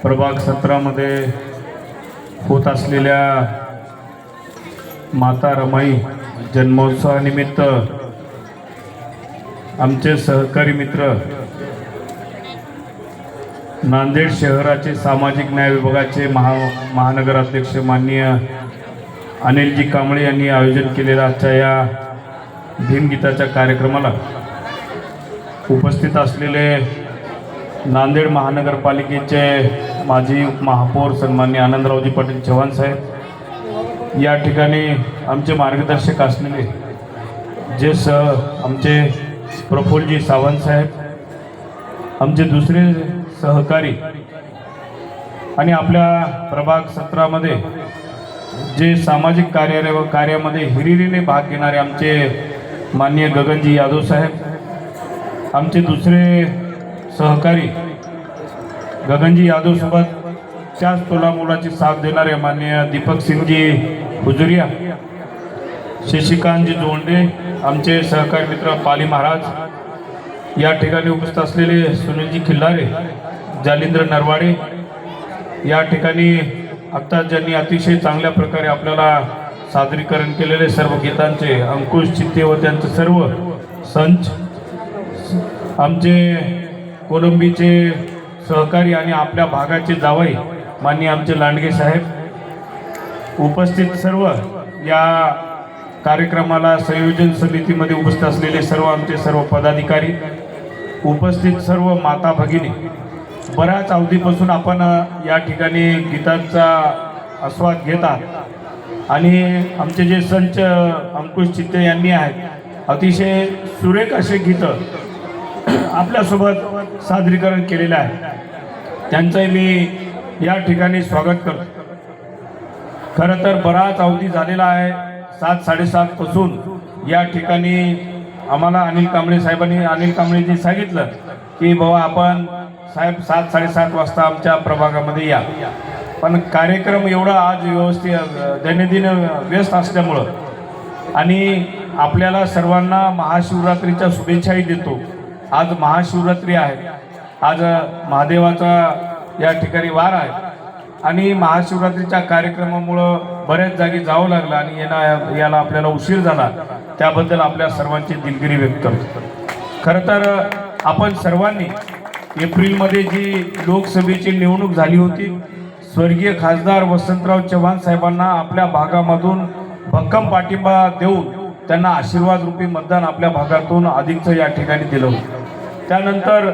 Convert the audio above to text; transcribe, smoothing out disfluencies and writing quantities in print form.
प्रभाग 17 मध्ये होत असलेल्या माता रमाई जन्मोत्सवानिमित्त आमचे सहकारी मित्र नांदेड शहराचे सामाजिक न्याय विभागाचे महानगर अध्यक्ष माननीय अनिलजी कांबळे यांनी आयोजन केलेल्या आजच्या या भीमगीताच्या कार्यक्रमाला उपस्थित असलेले नांदेड महानगरपालिकेचे माजी महापौर सन्माननीय आनंदरावजी पाटील चव्हाण साहेब, या ठिकाणी आमचे मार्गदर्शक असलेले जे आमचे प्रफुल्लजी सावंत साहेब, आमचे दुसरे सहकारी आणि आपल्या प्रभाग 17 मध्ये जे सामाजिक कार्यामध्ये हिरिरीने भाग घेणारे आमचे माननीय गगनजी यादव साहेब, आमचे दुसरे सहकारी गगनजी यादव सोबत त्याच तोलामोलाची साथ देणारे माननीय दीपक सिंगजी हुजुरिया, शशिकांतजी जोंडे, आमचे सहकारी मित्र पाली महाराज, या ठिकाणी उपस्थित असलेले सुनीलजी खिल्लारे, जालिंद्र नरवाडे, या ठिकाणी आत्ताच ज्यांनी अतिशय चांगल्या प्रकारे आपल्याला सादरीकरण केलेले सर्व गीतांचे अंकुश चित्ते व त्यांचे सर्व संच, आमचे कोलंबीचे सहकारी आणि आपल्या भागाचे जावई माननीय आमचे लांडगे साहेब, उपस्थित सर्व या कार्यक्रमाला संयोजन समितीमध्ये उपस्थित असलेले सर्व आमचे सर्व पदाधिकारी, उपस्थित सर्व माता भगिनी, बऱ्याच अवधीपासून आपण या ठिकाणी गीतांचा आस्वाद घेत आहात आणि आमचे जे संच अंकुश चित्ते यांनी आहेत अतिशय सुरेख असे गीतं आपल्यासोबत सादरीकरण केलेलं आहे, त्यांचंही मी या ठिकाणी स्वागत करतो. खरं तर बराच अवधी झालेला आहे, 7-7:30 पासून या ठिकाणी आम्हाला अनिल कांबळेजी सांगितलं की बाबा आपण साहेब 7-7:30 वाजता आमच्या प्रभागामध्ये या, पण कार्यक्रम एवढा आज व्यवस्थित दैनंदिन व्यस्त असल्यामुळं आणि आपल्याला सर्वांना महाशिवरात्रीच्या शुभेच्छाही देतो. आज महाशिवरात्री आहे, आज महादेवाचा या ठिकाणी वार आहे आणि महाशिवरात्रीच्या कार्यक्रमामुळं बऱ्याच जागी जावं लागलं आणि याला आपल्याला उशीर झाला, त्याबद्दल आपल्या सर्वांची दिलगिरी व्यक्त करतो. खरं तर आपण सर्वांनी एप्रिलमध्ये जी लोकसभेची निवडणूक झाली होती, स्वर्गीय खासदार वसंतराव चव्हाण साहेबांना आपल्या भागामधून भक्कम पाठिंबा देऊन त्यांना आशीर्वाद रूपी मतदान आपल्या भागातून अधिकचं या ठिकाणी दिलं होतं. त्यानंतर